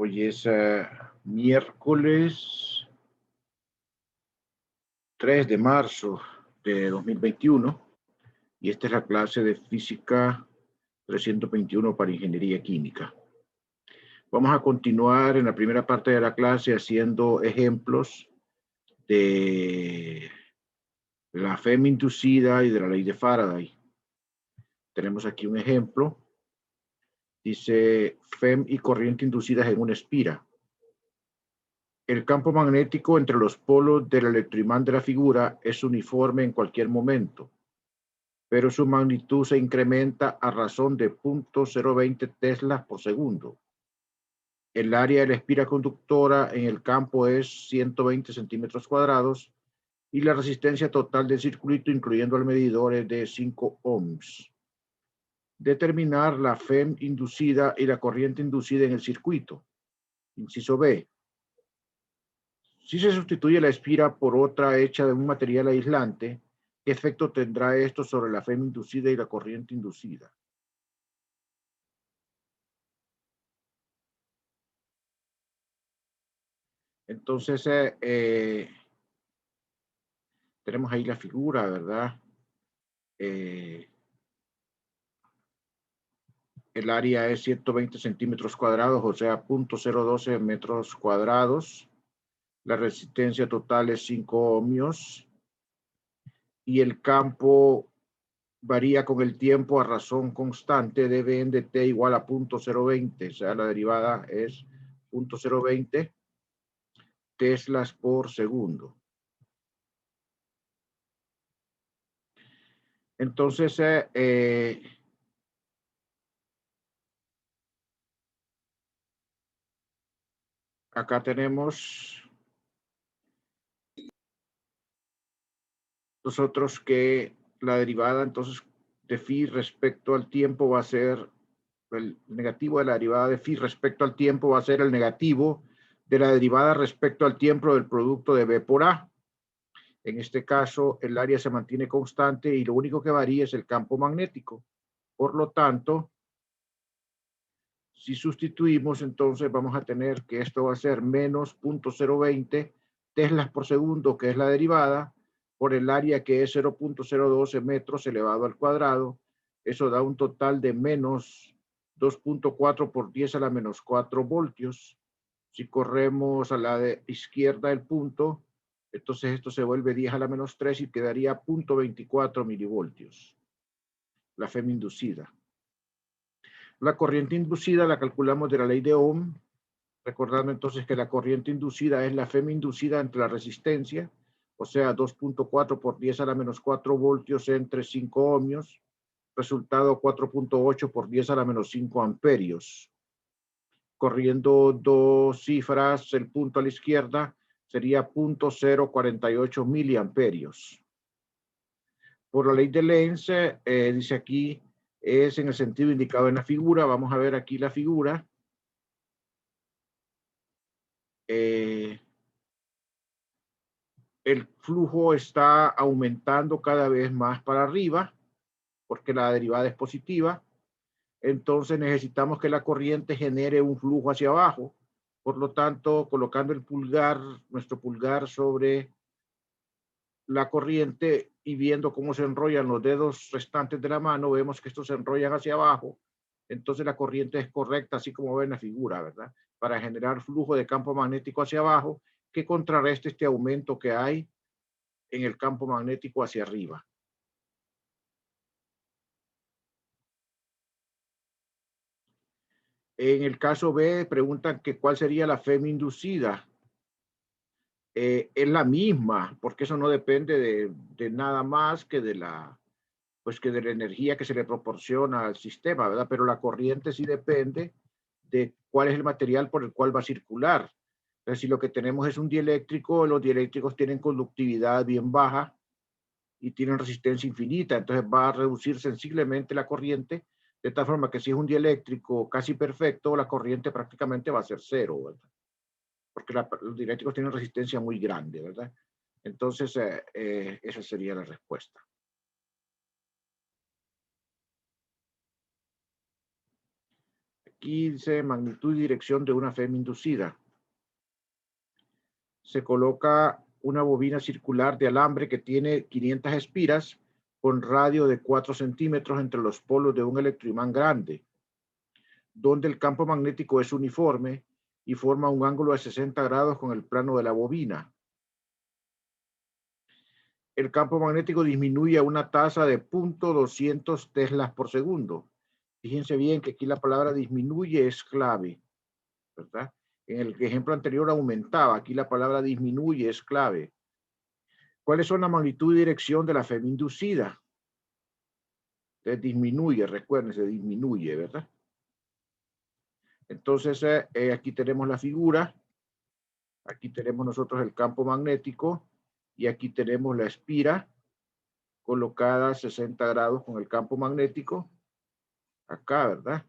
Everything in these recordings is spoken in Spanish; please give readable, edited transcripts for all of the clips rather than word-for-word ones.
Hoy es miércoles 3 de marzo de 2021 y esta es la clase de física 321 para ingeniería química. Vamos a continuar en la primera parte de la clase haciendo ejemplos de la FEM inducida y de la ley de Faraday. Tenemos aquí un ejemplo. Dice FEM y corriente inducidas en una espira. El campo magnético entre los polos del electroimán de la figura es uniforme en cualquier momento, pero su magnitud se incrementa a razón de 0.020 teslas por segundo. El área de la espira conductora en el campo es 120 centímetros cuadrados y la resistencia total del circuito, incluyendo el medidor, es de 5 ohms. Determinar la FEM inducida y la corriente inducida en el circuito. Inciso B. Si se sustituye la espira por otra hecha de un material aislante, ¿qué efecto tendrá esto sobre la FEM inducida y la corriente inducida? Entonces, tenemos ahí la figura, ¿verdad? El área es 120 centímetros cuadrados, o sea, 0.012 metros cuadrados. La resistencia total es 5 ohmios. Y el campo varía con el tiempo a razón constante de Dn de t igual a 0.020, o sea, la derivada es 0.020 teslas por segundo. Entonces, acá tenemos nosotros que la derivada entonces de phi respecto al tiempo va a ser el negativo de la derivada de phi respecto al tiempo va a ser el negativo de la derivada respecto al tiempo del producto de B por A. En este caso, el área se mantiene constante y lo único que varía es el campo magnético. Por lo tanto, si sustituimos, entonces vamos a tener que esto va a ser menos 0.020 teslas por segundo, que es la derivada, por el área que es 0.012 metros elevado al cuadrado. Eso da un total de menos 2.4 por 10 a la menos 4 voltios. Si corremos a la izquierda del punto, entonces esto se vuelve 10 a la menos 3 y quedaría 0.24 milivoltios. La FEM inducida. La corriente inducida la calculamos de la ley de Ohm, recordando entonces que la corriente inducida es la FEM inducida entre la resistencia, o sea, 2.4 por 10 a la menos 4 voltios entre 5 ohmios, resultado 4.8 por 10 a la menos 5 amperios. Corriendo dos cifras, el punto a la izquierda sería 0.048 miliamperios. Por la ley de Lenz, dice aquí, es en el sentido indicado en la figura. Vamos a ver aquí la figura. El flujo está aumentando cada vez más para arriba, porque la derivada es positiva. Entonces necesitamos que la corriente genere un flujo hacia abajo. Por lo tanto, colocando el pulgar, nuestro pulgar sobre la corriente y viendo cómo se enrollan los dedos restantes de la mano, vemos que estos se enrollan hacia abajo. Entonces la corriente es correcta, así como ven la figura, ¿verdad? Para generar flujo de campo magnético hacia abajo que contrarreste este aumento que hay en el campo magnético hacia arriba. En el caso B, preguntan que cuál sería la FEM inducida. Es la misma, porque eso no depende de nada más que de la energía que se le proporciona al sistema, ¿verdad? Pero la corriente sí depende de cuál es el material por el cual va a circular. Entonces, si lo que tenemos es un dieléctrico, los dieléctricos tienen conductividad bien baja y tienen resistencia infinita, entonces va a reducir sensiblemente la corriente, de tal forma que si es un dieléctrico casi perfecto, la corriente prácticamente va a ser cero, ¿verdad? Porque los dieléctricos tienen resistencia muy grande, ¿verdad? Entonces, esa sería la respuesta. Aquí dice magnitud y dirección de una FEM inducida. Se coloca una bobina circular de alambre que tiene 500 espiras con radio de 4 centímetros entre los polos de un electroimán grande, donde el campo magnético es uniforme y forma un ángulo de 60 grados con el plano de la bobina. El campo magnético disminuye a una tasa de 0.200 teslas por segundo. Fíjense bien que aquí la palabra disminuye es clave, ¿verdad? En el ejemplo anterior aumentaba, aquí la palabra disminuye es clave. ¿Cuáles son la magnitud y dirección de la FEM inducida? Entonces disminuye, recuerden, se disminuye, ¿verdad? Entonces aquí tenemos la figura, aquí tenemos nosotros el campo magnético y aquí tenemos la espira colocada a 60 grados con el campo magnético, acá, ¿verdad?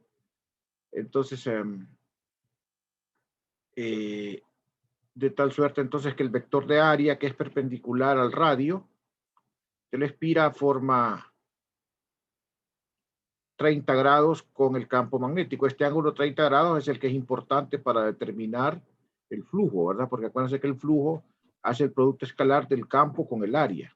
Entonces, de tal suerte entonces que el vector de área que es perpendicular al radio de la espira forma 30 grados con el campo magnético. Este ángulo 30 grados es el que es importante para determinar el flujo, ¿verdad? Porque acuérdense que el flujo hace el producto escalar del campo con el área.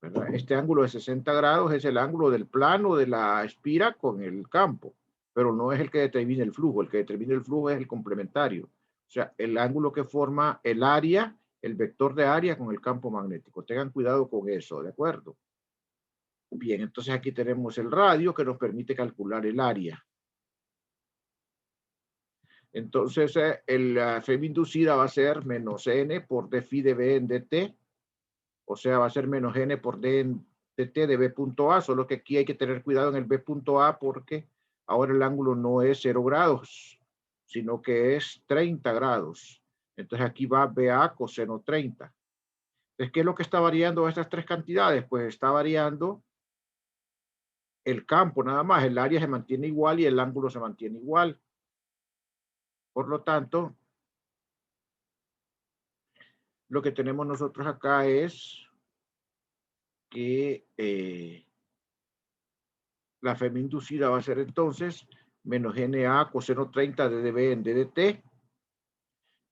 ¿Verdad? Este ángulo de 60 grados es el ángulo del plano de la espira con el campo, pero no es el que determina el flujo. El que determina el flujo es el complementario. O sea, el ángulo que forma el área, el vector de área con el campo magnético. Tengan cuidado con eso, ¿de acuerdo? Bien, entonces aquí tenemos el radio que nos permite calcular el área. Entonces, la FEM inducida va a ser menos n por d phi de b en dt, o sea, va a ser menos n por d en dt de b punto a, solo que aquí hay que tener cuidado en el b punto a porque ahora el ángulo no es 0 grados, sino que es 30 grados. Entonces aquí va BA coseno 30. Entonces, ¿qué es lo que está variando estas tres cantidades? Pues está variando el campo nada más, el área se mantiene igual y el ángulo se mantiene igual. Por lo tanto, lo que tenemos nosotros acá es que la FEM inducida va a ser entonces menos NA coseno 30 de dB en DDT.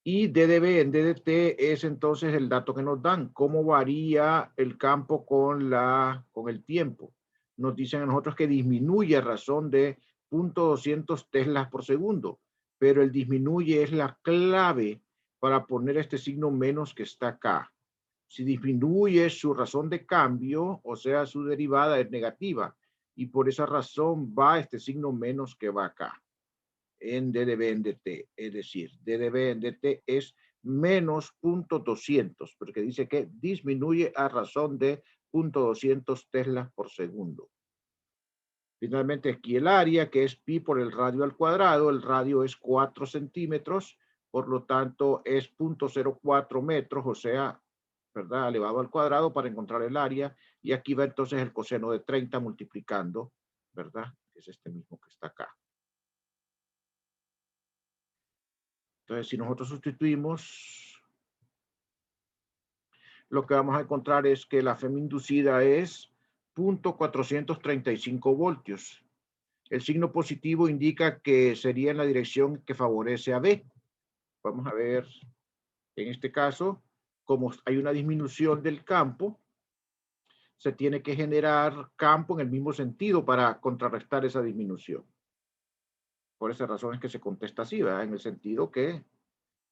Y DDB en DDT es entonces el dato que nos dan, cómo varía el campo con el tiempo. Nos dicen a nosotros que disminuye a razón de 0.200 teslas por segundo, pero el disminuye es la clave para poner este signo menos que está acá. Si disminuye su razón de cambio, o sea, su derivada es negativa, y por esa razón va este signo menos que va acá en DDB en DT, es decir, DDB en DT es menos 0.200, porque dice que disminuye a razón de 0.200 teslas por segundo. Finalmente aquí el área, que es pi por el radio al cuadrado, el radio es 4 centímetros, por lo tanto es 0.04 metros, o sea, ¿verdad? Elevado al cuadrado para encontrar el área, y aquí va entonces el coseno de 30 multiplicando, ¿verdad? Es este mismo que está acá. Entonces, si nosotros sustituimos, lo que vamos a encontrar es que la FEM inducida es 0.435 voltios. El signo positivo indica que sería en la dirección que favorece a B. Vamos a ver, en este caso, como hay una disminución del campo, se tiene que generar campo en el mismo sentido para contrarrestar esa disminución. Por esa razón es que se contesta así, ¿verdad? En el sentido que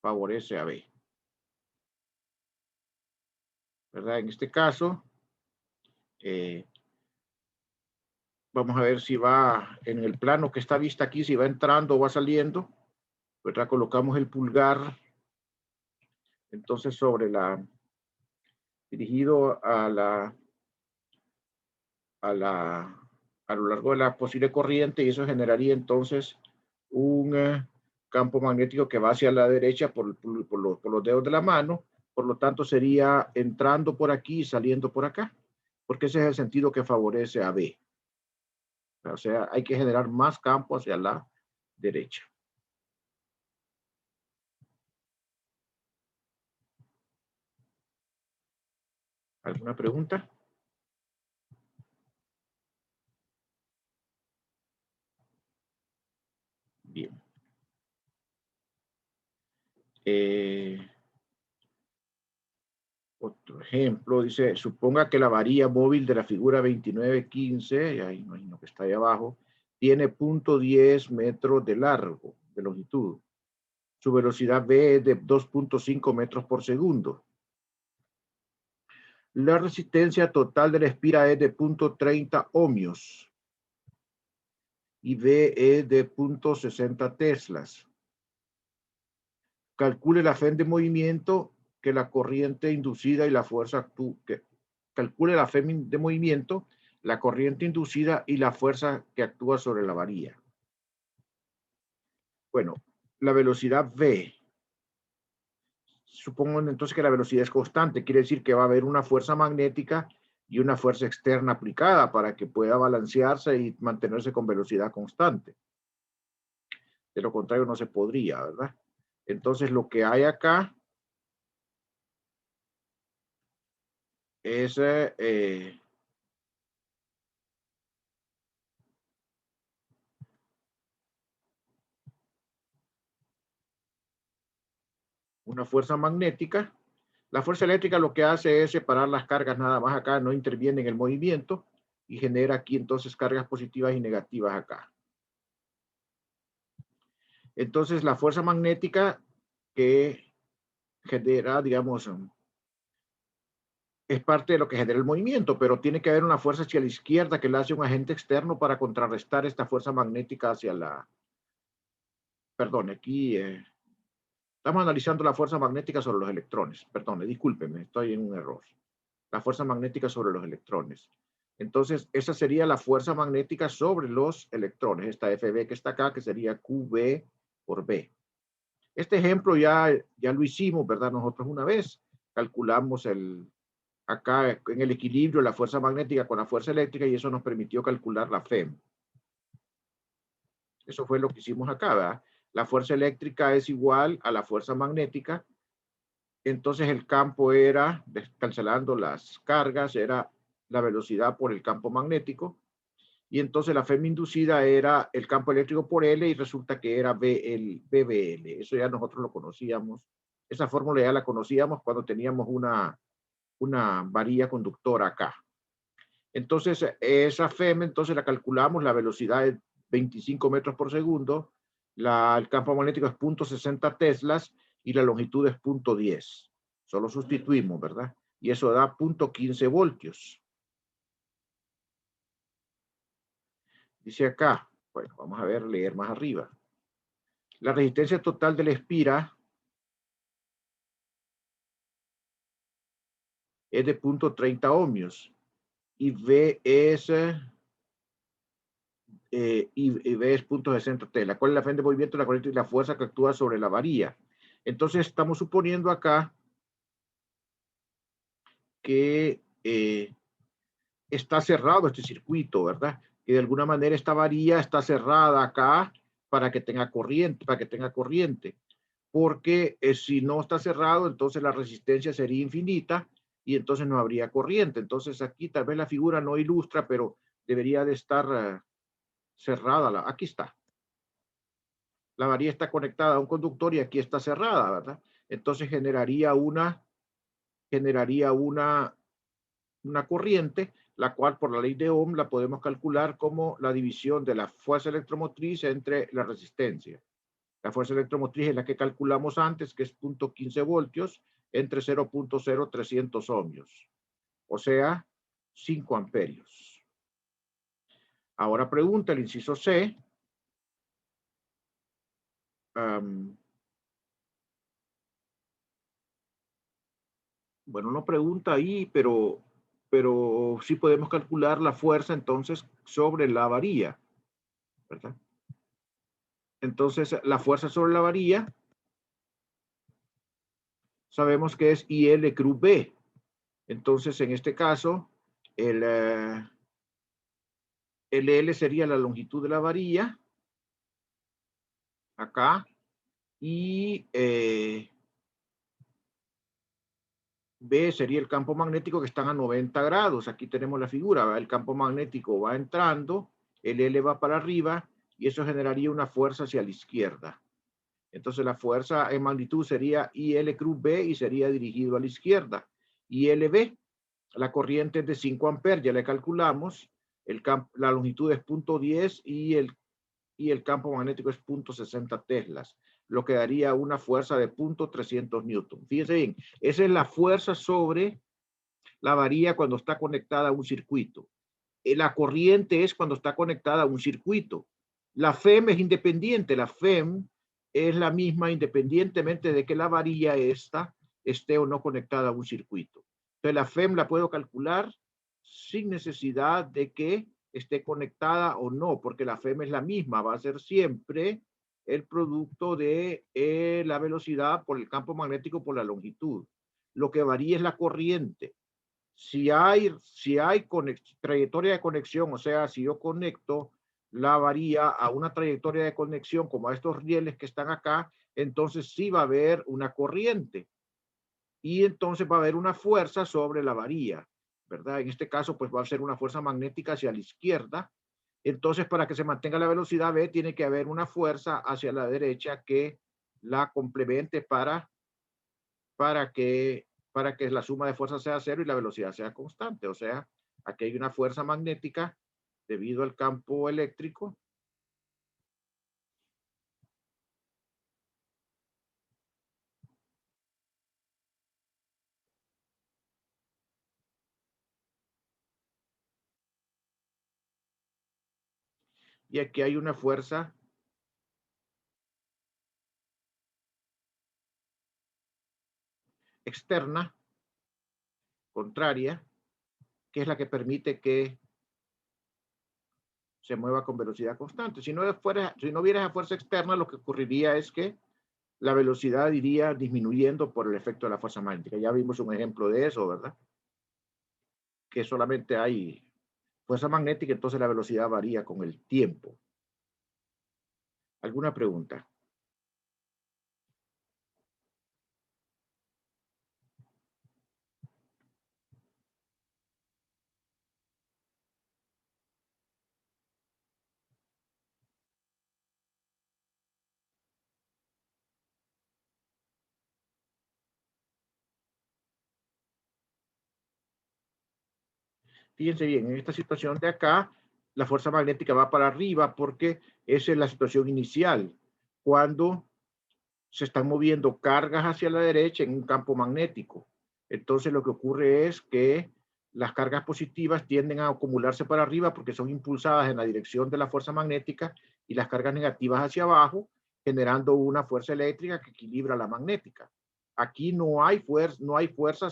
favorece a B. ¿Verdad? En este caso, vamos a ver si va en el plano que está vista aquí, si va entrando o va saliendo. ¿Verdad? Colocamos el pulgar entonces sobre dirigido a lo largo de la posible corriente, y eso generaría entonces un campo magnético que va hacia la derecha por los dedos de la mano. Por lo tanto, sería entrando por aquí y saliendo por acá, porque ese es el sentido que favorece a B. O sea, hay que generar más campo hacia la derecha. ¿Alguna pregunta? Otro ejemplo, dice, suponga que la varilla móvil de la figura 2915, y ahí imagino que está ahí abajo, tiene 0.10 metros de largo, de longitud. Su velocidad V es de 2.5 metros por segundo. La resistencia total de la espira es de 0.30 ohmios y V es de 0.60 teslas. Calcule la fe de movimiento que la corriente inducida y la fuerza calcule la fe de movimiento, la corriente inducida y la fuerza que actúa sobre la varilla. Bueno, la velocidad V. Supongo entonces que la velocidad es constante, quiere decir que va a haber una fuerza magnética y una fuerza externa aplicada para que pueda balancearse y mantenerse con velocidad constante. De lo contrario no se podría, ¿verdad? Entonces lo que hay acá es una fuerza magnética. La fuerza eléctrica lo que hace es separar las cargas nada más acá, no interviene en el movimiento y genera aquí entonces cargas positivas y negativas acá. Entonces la fuerza magnética que genera, digamos, es parte de lo que genera el movimiento, pero tiene que haber una fuerza hacia la izquierda que le hace un agente externo para contrarrestar esta fuerza magnética hacia la... Perdón, aquí estamos analizando la fuerza magnética sobre los electrones. Perdón, discúlpenme, estoy en un error. La fuerza magnética sobre los electrones. Entonces, esa sería la fuerza magnética sobre los electrones. Esta FB que está acá, que sería QB por B. Este ejemplo ya lo hicimos, ¿verdad? Nosotros una vez calculamos acá en el equilibrio la fuerza magnética con la fuerza eléctrica y eso nos permitió calcular la FEM. Eso fue lo que hicimos acá, ¿verdad? La fuerza eléctrica es igual a la fuerza magnética. Entonces el campo era, cancelando las cargas, era la velocidad por el campo magnético. Y entonces la FEM inducida era el campo eléctrico por L y resulta que era BBL. Eso ya nosotros lo conocíamos. Esa fórmula ya la conocíamos cuando teníamos una varilla conductora acá. Entonces, esa FEM, entonces la calculamos, la velocidad es 25 metros por segundo, el campo magnético es 0.60 teslas y la longitud es 0.10. Solo sustituimos, ¿verdad? Y eso da 0.15 voltios. Dice acá, bueno, vamos a ver, leer más arriba. La resistencia total de la espira es de 0.30 ohmios y V es... y V es 0.60 tela. ¿Cuál es la fe de movimiento, la corriente y la fuerza que actúa sobre la varilla? Entonces estamos suponiendo acá que está cerrado este circuito, ¿verdad? Que de alguna manera esta varilla está cerrada acá para que tenga corriente, porque si no está cerrado, entonces la resistencia sería infinita y entonces no habría corriente. Entonces aquí tal vez la figura no ilustra, pero debería de estar cerrada. Aquí está. La varilla está conectada a un conductor y aquí está cerrada, ¿verdad? Entonces generaría una corriente, la cual por la ley de Ohm la podemos calcular como la división de la fuerza electromotriz entre la resistencia. La fuerza electromotriz es la que calculamos antes, que es 0.15 voltios entre 0.0300 ohmios, o sea, 5 amperios. Ahora pregunta el inciso C. Bueno, no pregunta ahí, pero sí podemos calcular la fuerza entonces sobre la varilla, ¿verdad? Entonces, la fuerza sobre la varilla sabemos que es IL cruz B. Entonces, en este caso, el L sería la longitud de la varilla, acá, y B sería el campo magnético que están a 90 grados. Aquí tenemos la figura, ¿verdad? El campo magnético va entrando, el L va para arriba, y eso generaría una fuerza hacia la izquierda. Entonces la fuerza en magnitud sería IL cruz B y sería dirigido a la izquierda. ILB, la corriente es de 5 amperes, ya le calculamos. La longitud es 0.10 y el campo magnético es 0.60 teslas, lo que daría una fuerza de 0.300 newton. Fíjense bien, esa es la fuerza sobre la varilla cuando está conectada a un circuito. La corriente es cuando está conectada a un circuito. La FEM es independiente, la FEM es la misma independientemente de que la varilla esta esté o no conectada a un circuito. Entonces la FEM la puedo calcular sin necesidad de que esté conectada o no, porque la FEM es la misma, va a ser siempre el producto de la velocidad por el campo magnético por la longitud. Lo que varía es la corriente. Si hay trayectoria de conexión, o sea, si yo conecto la varilla a una trayectoria de conexión como a estos rieles que están acá, entonces sí va a haber una corriente y entonces va a haber una fuerza sobre la varilla, ¿verdad? En este caso, pues va a ser una fuerza magnética hacia la izquierda. Entonces, para que se mantenga la velocidad V, tiene que haber una fuerza hacia la derecha que la complemente para que la suma de fuerzas sea cero y la velocidad sea constante. O sea, aquí hay una fuerza magnética debido al campo eléctrico. Y aquí hay una fuerza externa, contraria, que es la que permite que se mueva con velocidad constante. Si no hubiera esa fuerza externa, lo que ocurriría es que la velocidad iría disminuyendo por el efecto de la fuerza magnética. Ya vimos un ejemplo de eso, ¿verdad? Que solamente hay fuerza magnética, entonces la velocidad varía con el tiempo. ¿Alguna pregunta? Fíjense bien, en esta situación de acá, la fuerza magnética va para arriba porque esa es la situación inicial, cuando se están moviendo cargas hacia la derecha en un campo magnético. Entonces lo que ocurre es que las cargas positivas tienden a acumularse para arriba porque son impulsadas en la dirección de la fuerza magnética y las cargas negativas hacia abajo, generando una fuerza eléctrica que equilibra la magnética. Aquí no hay fuerza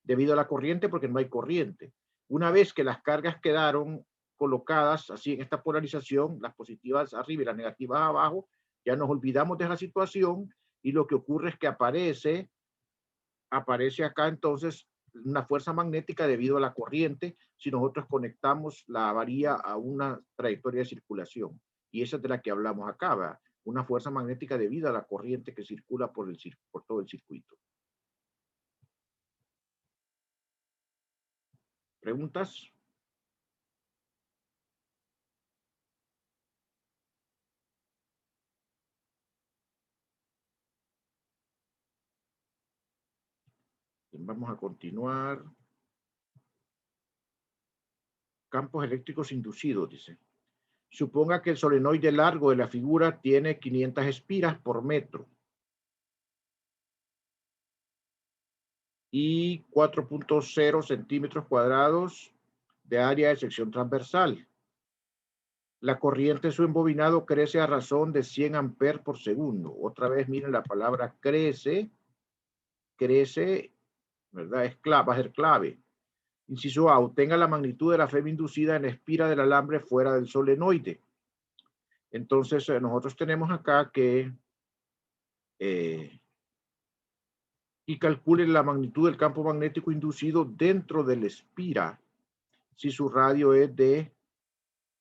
debido a la corriente porque no hay corriente. Una vez que las cargas quedaron colocadas así en esta polarización, las positivas arriba y las negativas abajo, ya nos olvidamos de esa situación y lo que ocurre es que aparece acá entonces una fuerza magnética debido a la corriente si nosotros conectamos la varilla a una trayectoria de circulación. Y esa es de la que hablamos acá, ¿verdad? Una fuerza magnética debido a la corriente que circula por todo el circuito. ¿Preguntas? Vamos a continuar. Campos eléctricos inducidos, dice. Suponga que el solenoide largo de la figura tiene 500 espiras por metro y 4.0 centímetros cuadrados de área de sección transversal. La corriente de su embobinado crece a razón de 100 amperes por segundo. Otra vez miren la palabra crece, ¿verdad? Va a ser clave. Inciso A, obtenga la magnitud de la FEM inducida en la espira del alambre fuera del solenoide. Entonces, nosotros tenemos acá que y calcule la magnitud del campo magnético inducido dentro de la espira si su radio es de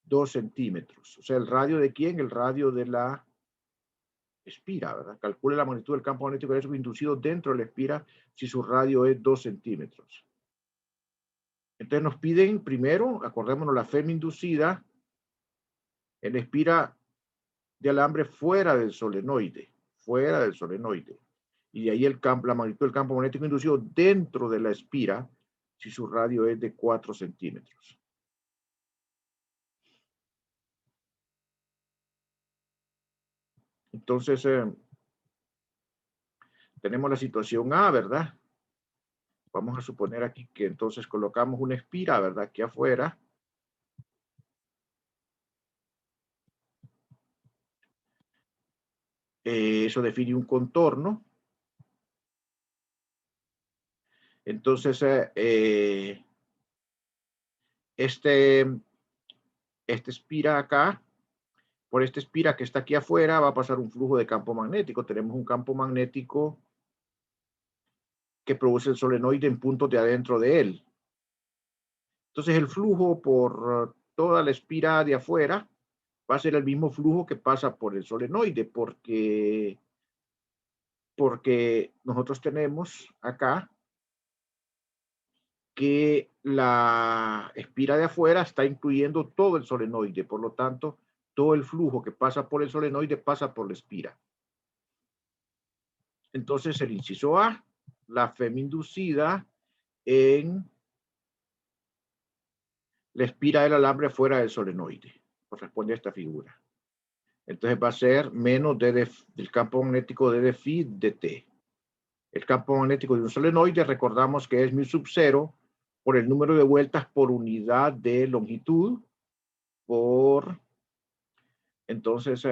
2 centímetros. O sea, ¿el radio de quién? El radio de la espira, ¿verdad? Calcule la magnitud del campo magnético inducido dentro de la espira si su radio es 2 centímetros. Entonces nos piden primero, acordémonos, la FEM inducida en la espira de alambre fuera del solenoide. fuera del solenoide. Y de ahí la magnitud del campo magnético inducido dentro de la espira, si su radio es de 4 centímetros. Entonces, tenemos la situación A, ¿verdad? Vamos a suponer aquí que entonces colocamos una espira, ¿verdad? Aquí afuera. Eso define un contorno. Entonces, esta espira acá, por esta espira que está aquí afuera, va a pasar un flujo de campo magnético. Tenemos un campo magnético que produce el solenoide en puntos de adentro de él. Entonces, el flujo por toda la espira de afuera va a ser el mismo flujo que pasa por el solenoide, porque nosotros tenemos acá que la espira de afuera está incluyendo todo el solenoide, por lo tanto, todo el flujo que pasa por el solenoide pasa por la espira. Entonces, el inciso A, la FEM inducida en la espira del alambre fuera del solenoide, corresponde a esta figura. Entonces va a ser menos del campo magnético de phi de t. El campo magnético de un solenoide, recordamos que es mu sub 0 por el número de vueltas por unidad de longitud, entonces,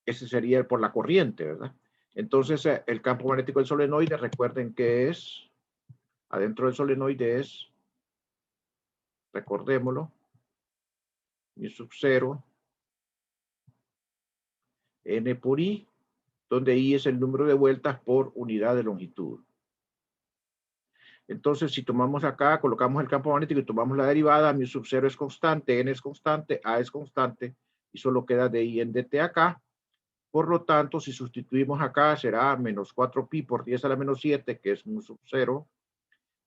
ese sería por la corriente, ¿verdad? Entonces, el campo magnético del solenoide, recuerden que es, adentro del solenoide es, recordémoslo, mu sub 0, n por i, donde i es el número de vueltas por unidad de longitud. Entonces, si tomamos acá, colocamos el campo magnético y tomamos la derivada, mu sub 0 es constante, n es constante, a es constante, y solo queda di en dt acá. Por lo tanto, si sustituimos acá, será menos 4pi por 10 a la menos 7, que es mu sub 0,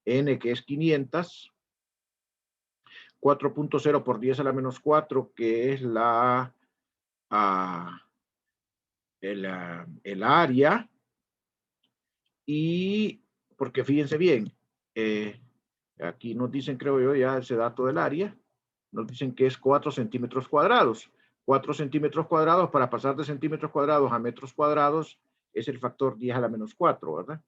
n, que es 500, 4.0 por 10 a la menos 4, que es el área, y porque fíjense bien, aquí nos dicen, creo yo, ya ese dato del área, nos dicen que es 4 centímetros cuadrados. 4 centímetros cuadrados, para pasar de centímetros cuadrados a metros cuadrados, es el factor 10 a la menos 4, ¿verdad?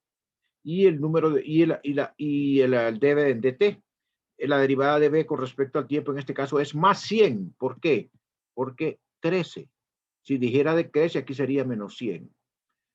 Y el número de, el dB en dt. La derivada de b con respecto al tiempo en este caso es más 100. ¿Por qué? Porque 13. Si dijera de 13, aquí sería menos 100.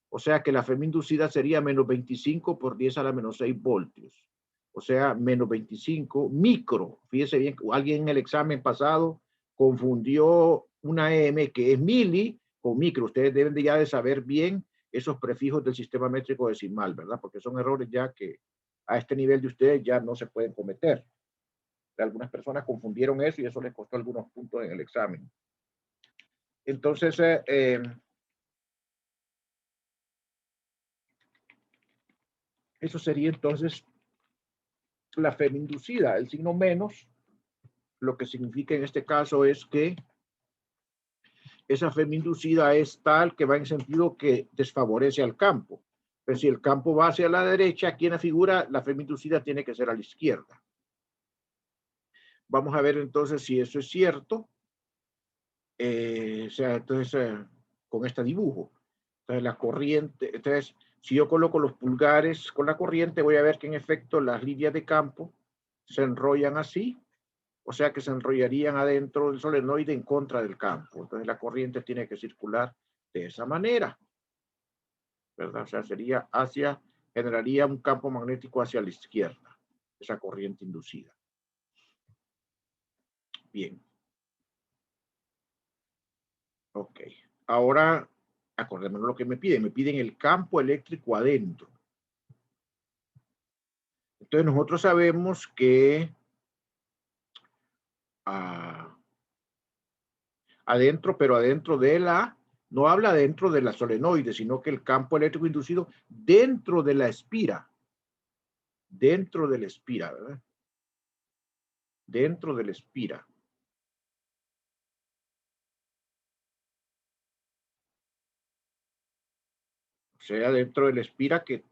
O sea que la FEM inducida sería menos 25 por 10 a la menos 6 voltios. O sea, menos 25 micro. Fíjese bien, alguien en el examen pasado confundió una M que es mili con micro. Ustedes deben de ya de saber bien esos prefijos del sistema métrico decimal, ¿verdad? Porque son errores ya que a este nivel de ustedes ya no se pueden cometer. Algunas personas confundieron eso y eso les costó algunos puntos en el examen. Entonces, eso sería entonces la FEM inducida. El signo menos, lo que significa en este caso es que esa FEM inducida es tal que va en sentido que desfavorece al campo. Pero si el campo va hacia la derecha, aquí en la figura, la FEM inducida tiene que ser a la izquierda. Vamos a ver entonces si eso es cierto. O sea, entonces, con este dibujo. Entonces, la corriente, entonces, si yo coloco los pulgares con la corriente, voy a ver que en efecto las líneas de campo se enrollan así, o sea que se enrollarían adentro del solenoide en contra del campo. Entonces, la corriente tiene que circular de esa manera, ¿verdad? O sea, generaría un campo magnético hacia la izquierda, esa corriente inducida. Bien. Ok. Ahora, acordémonos lo que me piden. Me piden el campo eléctrico adentro. Entonces, nosotros sabemos que adentro, pero adentro de no habla dentro de la solenoide, sino que el campo eléctrico inducido dentro de la espira. Dentro de la espira, ¿verdad? Dentro de la espira. sea, dentro del espira, que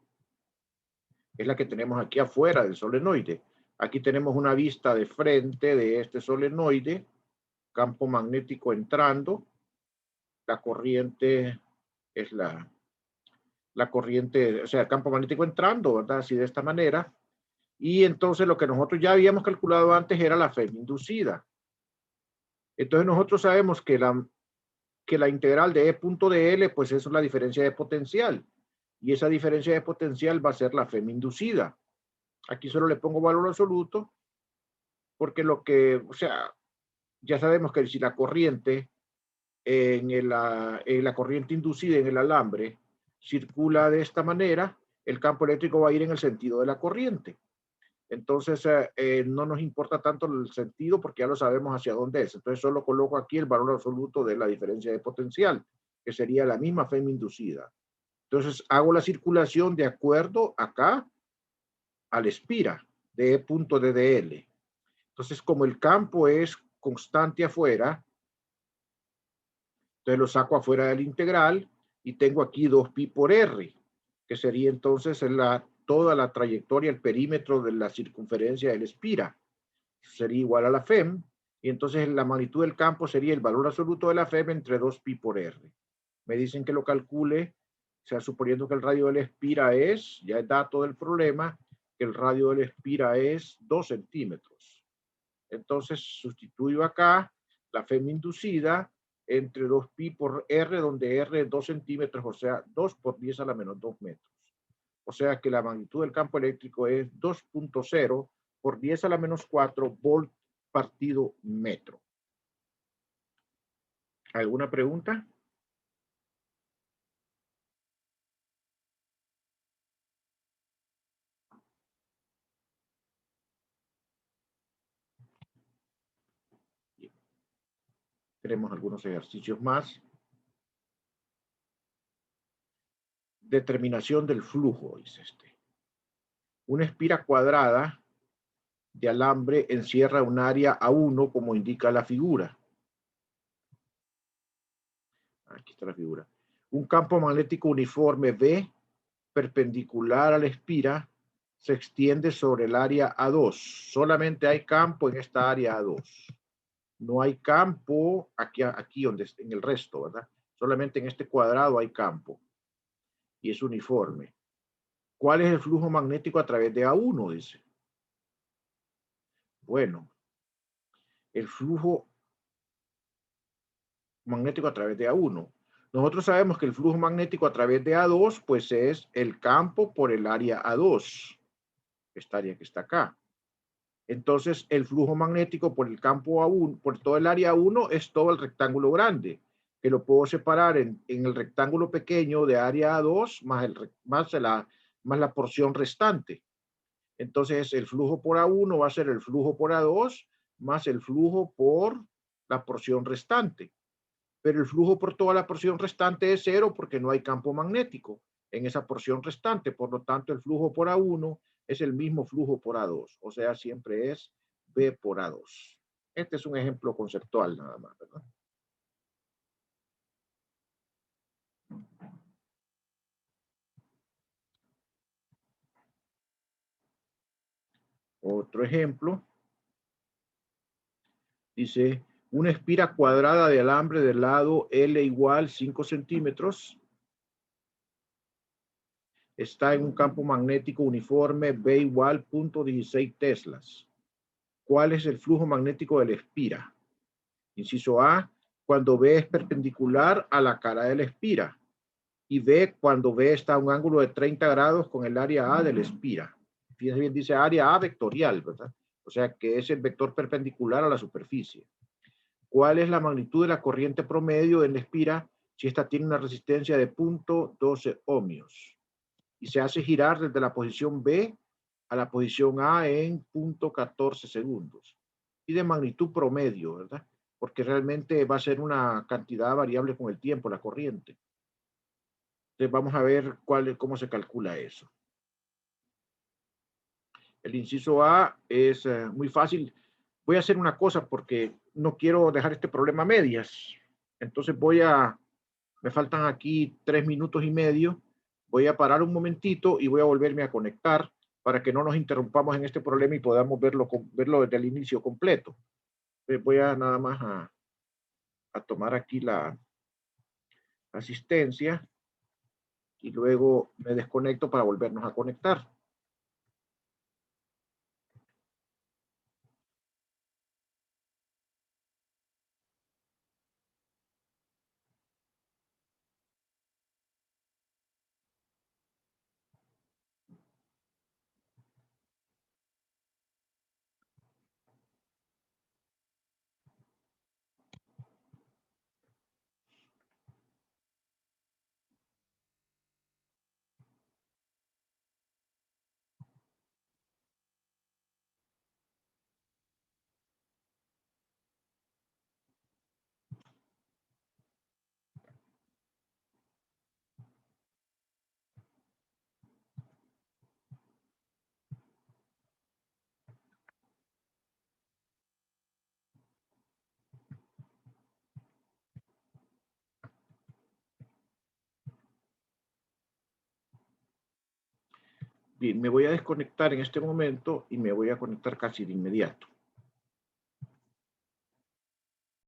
es la que tenemos aquí afuera del solenoide. Aquí tenemos una vista de frente de este solenoide, campo magnético entrando, la corriente es la corriente, o sea, el campo magnético entrando, ¿verdad? Así de esta manera. Y entonces lo que nosotros ya habíamos calculado antes era la FEM inducida. Entonces nosotros sabemos que la integral de E punto de L, pues eso es la diferencia de potencial. Y esa diferencia de potencial va a ser la FEM inducida. Aquí solo le pongo valor absoluto, porque o sea, ya sabemos que si la corriente en la corriente inducida en el alambre circula de esta manera, el campo eléctrico va a ir en el sentido de la corriente. Entonces, no nos importa tanto el sentido porque ya lo sabemos hacia dónde es. Entonces, solo coloco aquí el valor absoluto de la diferencia de potencial, que sería la misma FEM inducida. Entonces, hago la circulación de acuerdo acá al espira de E punto de DL. Entonces, como el campo es constante afuera, entonces lo saco afuera del integral y tengo aquí 2pi por r, que sería entonces toda la trayectoria, el perímetro de la circunferencia del espira. Sería igual a la FEM, y entonces la magnitud del campo sería el valor absoluto de la FEM entre 2pi por r. Me dicen que lo calcule, o sea, suponiendo que el radio del espira ya es dato del problema, que el radio del espira es 2 centímetros. Entonces sustituyo acá la FEM inducida entre 2pi por r, donde r es 2 centímetros, o sea, 2 por 10 a la menos 2 metros. O sea que la magnitud del campo eléctrico es 2.0 por 10 a la menos 4 volt partido metro. ¿Alguna pregunta? Tenemos algunos ejercicios más. Determinación del flujo, dice este. Una espira cuadrada de alambre encierra un área A1, como indica la figura. Aquí está la figura. Un campo magnético uniforme B, perpendicular a la espira, se extiende sobre el área A2. Solamente hay campo en esta área A2. No hay campo aquí donde en el resto, ¿verdad? Solamente en este cuadrado hay campo. Y es uniforme. ¿Cuál es el flujo magnético a través de A1? Dice. Bueno, el flujo magnético a través de A1. Nosotros sabemos que el flujo magnético a través de A2, pues es el campo por el área A2. Esta área que está acá. Entonces, el flujo magnético por el campo A1, por todo el área A1, es todo el rectángulo grande, que lo puedo separar en el rectángulo pequeño de área A2 más la porción restante. Entonces, el flujo por A1 va a ser el flujo por A2 más el flujo por la porción restante. Pero el flujo por toda la porción restante es 0 porque no hay campo magnético en esa porción restante. Por lo tanto, el flujo por A1 es el mismo flujo por A2. O sea, siempre es B por A2. Este es un ejemplo conceptual nada más, ¿verdad? Otro ejemplo. Dice, una espira cuadrada de alambre del lado L igual 5 centímetros está en un campo magnético uniforme B igual 0.16 teslas. ¿Cuál es el flujo magnético de la espira? Inciso A, cuando B es perpendicular a la cara de la espira. Y B, cuando B está a un ángulo de 30 grados con el área A de la espira. Fíjense bien, dice área A vectorial, ¿verdad? O sea que es el vector perpendicular a la superficie. ¿Cuál es la magnitud de la corriente promedio en la espira si esta tiene una resistencia de 0.12 ohmios? Y se hace girar desde la posición B a la posición A en 0.14 segundos. Y de magnitud promedio, ¿verdad? Porque realmente va a ser una cantidad variable con el tiempo, la corriente. Entonces vamos a ver cómo se calcula eso. El inciso A es muy fácil. Voy a hacer una cosa porque no quiero dejar este problema a medias. Entonces me faltan aquí 3 minutos y medio. Voy a parar un momentito y voy a volverme a conectar para que no nos interrumpamos en este problema y podamos verlo desde el inicio completo. Voy a nada más a tomar aquí la asistencia y luego me desconecto para volvernos a conectar. Bien, me voy a desconectar en este momento y me voy a conectar casi de inmediato.